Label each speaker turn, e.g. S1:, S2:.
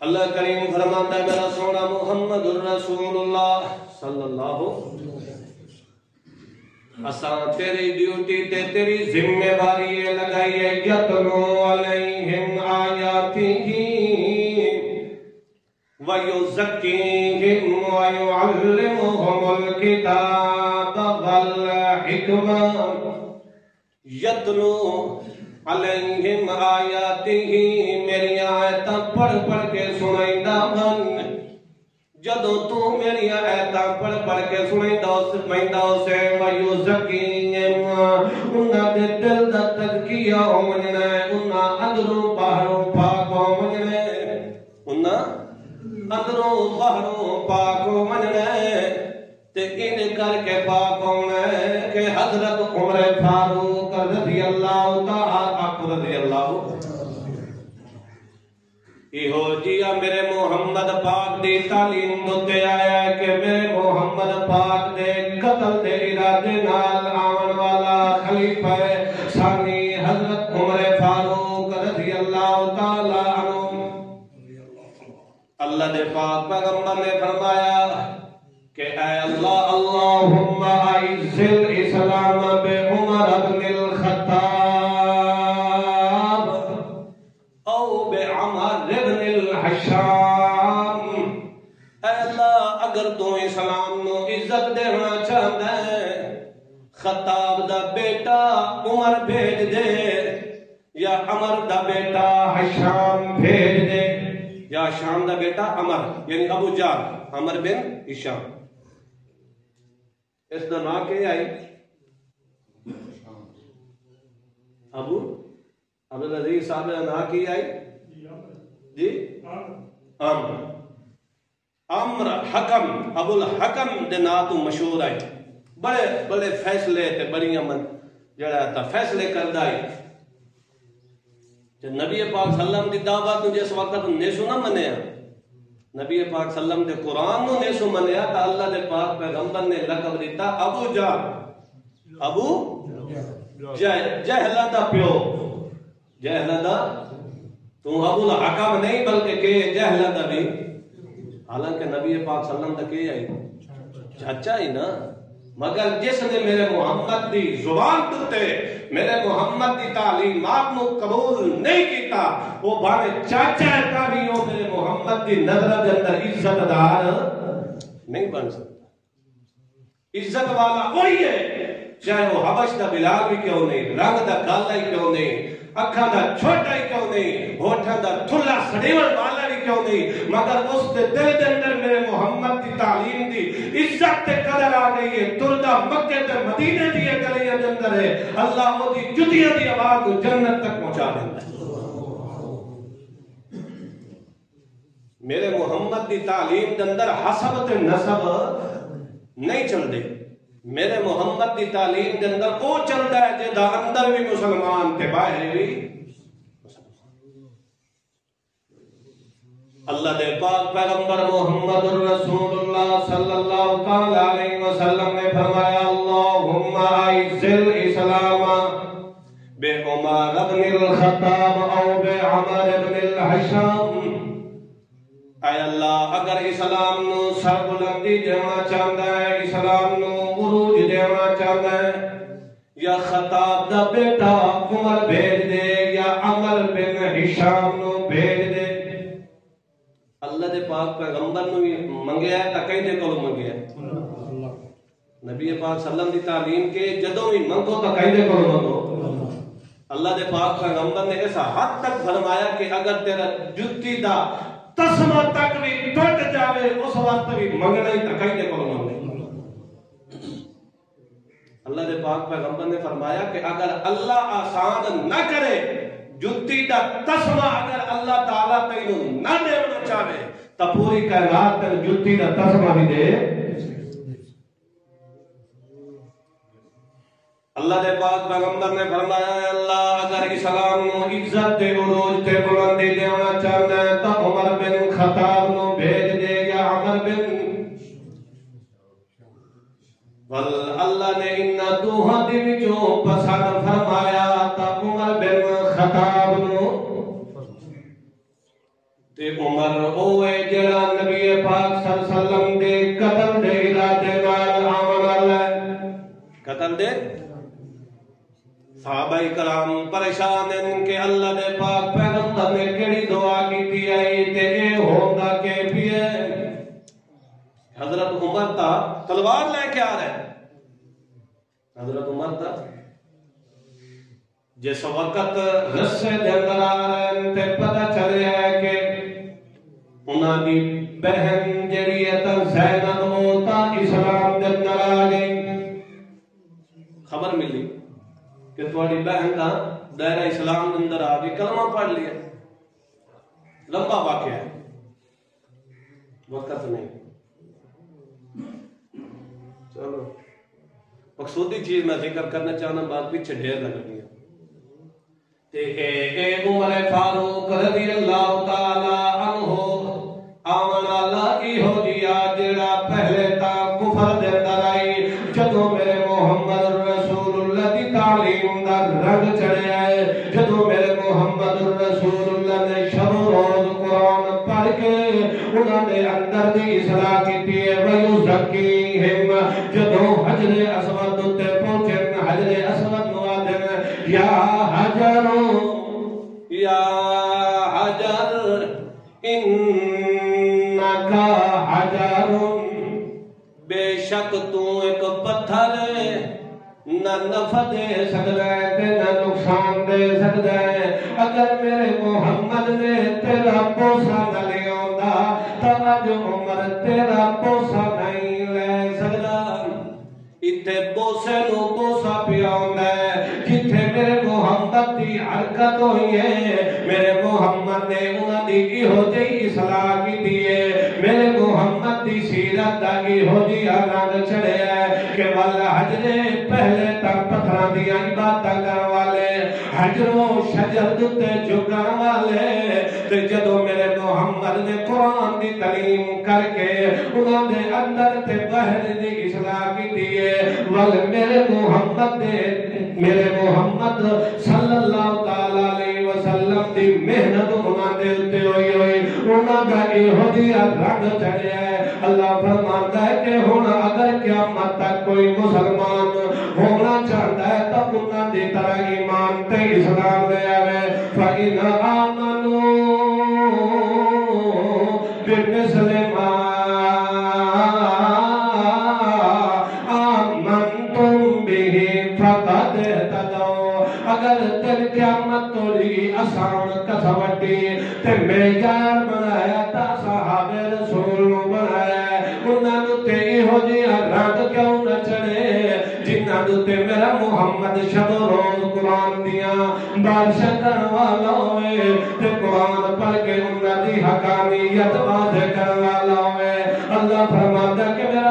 S1: اللہ کریم فرماتا ہے میرا سونا محمد الرسول اللہ صلی اللہ اساں تیری ڈیوٹی تے تیری ذمہ داری لگائی ہے یتلو علیہم آیاتہ وَيُزَكِّيهِمْ وَيُعَلِّمُهُمُ الْكِتَابَ وَالْحِكْمَةَ یتلو علیہم آیاتہ میری آیتاں پڑھ پڑھ کے سنائندہ من جدو تو میری آیتاں پڑھ پڑھ کے سنائندہ اسے وَيُزَكِّيهِمْ انہاں دے دل دا تزکیہ ہو مننے انہاں اندروں باہروں پاک ہو مننے انہاں اندروں باہروں پاک ہو مننے تے ان کر کے پاک ہونا ہے کہ حضرت عمر فاروق رضی اللہ تعالیٰ رضی اللہ ایہو جیا میرے محمد پاک دی تعلیم دوتے آیا ہے کہ میرے محمد پاک دے قتل دے ارادے نال آن والا خلیفہ ثانی حضرت عمر فاروق رضی اللہ تعالیٰ عنہ اللہ دے پاک پیغمبر نے فرمایا کہ اے اللہ اللہم اعز الاسلام بعمر بن الخطاب او بعمر بن الحشام اے اللہ اگر تو اسلام نو عزت دینا چاہتا ہے خطاب دا بیٹا عمر بھیج دے یا عمر دا بیٹا حشام بھیج دے یا شام دا بیٹا عمر یعنی ابو جہل عمر بن ہشام اس دا نام کیا آئی ابو عبدالعزیز صاحب دا نام کیا آئی جی عمر حکم ابو الحکم دے نام تو مشہور آئی بڑے بڑے فیصلے تے بڑیاں من جڑا تا فیصلے کردہ آئی نبی پاک صلی اللہ علیہ وسلم دی دعوت نو جس وقت نیسو نہ منیا نبی پاک صلی اللہ علیہ وسلم دے قرآن نو نیسو منیا تا اللہ دے پاک پیغمبر نے لقب دیتا ابو جہل ابو جہلہ دا پیو جہلہ دا تو ابو الحکم نہیں بلکہ کہ جہلہ دا بھی حالانکہ نبی پاک صلی اللہ علیہ وسلم دا کہ آئی چاچا ہی نا مگر جس نے میرے محمد دی زبان تُتے میرے محمد دی تعلیمات نو قبول نہیں کیتا وہ بھاوے چاچا ہے کابیوں میرے محمد دی نظر کے اندر عزت دار نہیں بن سکتا عزت والا وہی ہے چاہے وہ حبش دا بلال بھی کیوں نہیں رنگ دا کالا ہی کیوں نہیں اکھاں دا چھوٹا ہی کیوں نہیں ہوٹھاں دا تھلا سڑیور والا بھی کیوں نہیں مگر اس دے دل دے اندر میرے محمد دی تعلیم دی عزت تے قدر آ گئی ہے تردہ مکہ تے مدینے دی گلیاں دے اندر ہے اللہ وہ دی جتیاں دی آواز کو جنت تک پہنچا دیتا ہے میرے محمد دی تعلیم دے اندر حسب تے نسب نہیں چل دے میرے محمد دی تعلیم دے اندر وہ چلتا ہے جے دا اندر بھی مسلمان تے باہر بھی اللہ دے پاک پیغمبر محمد الرسول اللہ صلی اللہ علیہ وسلم نے فرمایا اللہم اعز الاسلام بعمر بن الخطاب او بعمر بن الحشام اے اللہ اگر اسلام نو سر بلندی دینا چاہتا ہے اسلام نو عروج دینا چاہتا ہے یا خطاب دا بیٹا عمر بھیج دے یا عمر بن ہشام نو بھیج دے اللہ دے پاک پیغمبر نو منگیا ہے تا کہیں دے کو منگیا ہے نبی پاک صلی اللہ علیہ وسلم دی تعلیم کے جدوں بھی منگو تا کہیں دے کو منگو اللہ دے پاک پیغمبر نے ایسا حد تک فرمایا کہ اگر تیرا جتی دا تسمہ تک بھی ٹوٹ جاوے اس وقت بھی منگنا ہی تکائی دے کو منگنے اللہ دے پاک پیغمبر نے فرمایا کہ اگر اللہ آسان نہ کرے جتی دا تسمہ اگر اللہ تعالیٰ تینوں نہ دیونا چاہے تا پوری کائنات تر جتی دا تسمہ بھی دے اللہ دے پاک پیغمبر نے فرمایا ہے اللہ اگر اسلام نو عزت دے عروج تے بلندی دینا چاہتا ہے تا عمر بن خطاب نو بھیج دے یا عمر بن اللہ نے انہا دوہاں دی وچوں پسند فرمایا تا عمر بن خطاب نو تے عمر اوے جڑا نبی پاک صلی اللہ علیہ وسلم دے قتل دے ارادے نال آون والا ہے. قتل دے صحابہ کرام پریشان ہیں کہ اللہ دے پاک پیغمبر نے کیڑی دعا کیتی ہے تے اے ہوندا کہ پیے. حضرت عمر تا تلوار لے کے آ رہے. حضرت عمر تا جس وقت رسے دے اندر آ رہے ہیں تے پتہ چلے ہے کہ انہاں دی بہن جڑی ہے تا زینب او تا اسلام دے اندر آ گئی. خبر ملی کہ تھوڑی بہن کا دائرہ اسلام دے اندر آ گئی, کلمہ پڑھ لیا. لمبا واقعہ ہے, وقت نہیں. چلو مقصودی چیز میں ذکر کرنا چاہنا, بات پیچھے ڈھیر لگ رہی ہے. اے عمر فاروق رضی اللہ تعالی عنہ آون والا ایہو جیا جڑا پہلے تا کفر دے اندر آئی, جدوں میرے محمد رسول اللہ دی تعلیم دا رنگ چڑھیا ہے, جدوں میرے محمد رسول اللہ نے شب و روز قرآن پڑھ کے انہاں دے اندر دی اصلاح کیتی ہے. وَيُزَكِّيهِمْ جدوں حجر اسود تے پہنچے, حجر اسود نو آدن یا حجر یا حجر انکا حجر, بے شک تو ایک پتھر نہ نفع دے سکتا ہے تے نہ نقصان دے سکتا ہے. اگر میرے محمد نے تیرا بوسا نہ لے آندا تو اج عمر تیرا بوسا نہیں لے سکتا. اتھے بوسے نو بوسا پیا ہوندا ہے جتھے میرے محمد دی حرکت ہوئی ہے. میرے محمد نے انہاں دی ایہو جہی اصلاح کیتی ہے, میرے محمد دی سیرت دا ایہو جہی رنگ چڑھیا ہے کہ والا حجر پہلے تک پتھراں دی عبادت کرن والے, حجر و شجر تے جھکن والے, تے جدوں میرے محمد نے قرآن دی تعلیم کر کے انہاں دے اندر تے باہر دی اصلاح کیتی ہے. ول میرے محمد صلی اللہ تعالی علیہ وسلم دی محنت انہاں دے تے ہوئی انہاں دا ایہو جہا رنگ چڑھیا ہے. اللہ فرماندا ہے کہ ہن اگر قیامت تک کوئی مسلمان ہونا چاہتا ہے تو انہاں دی طرح ایمان تے اسلام لے آوے. فَإِنْ آمَنُوا بِمِثْلِ مَا آمَنْتُمْ بِهِ فَقَدْ اهْتَدَوْا. اگر تیری قیامت توڑی آسان کسوٹی تے معیار بنایا تا صحابہ رسول نو بنایا, انہاں نو تے ایہو جہا رنگ کیوں نہ چڑھے جنہاں نو تے میرا محمد شب و روز قرآن دیاں بارشاں کرن والا ہوئے تے قرآن پڑھ کے انہاں دی حقانیت واضح کرن والا ہوئے. اللہ فرماتا کہ میرا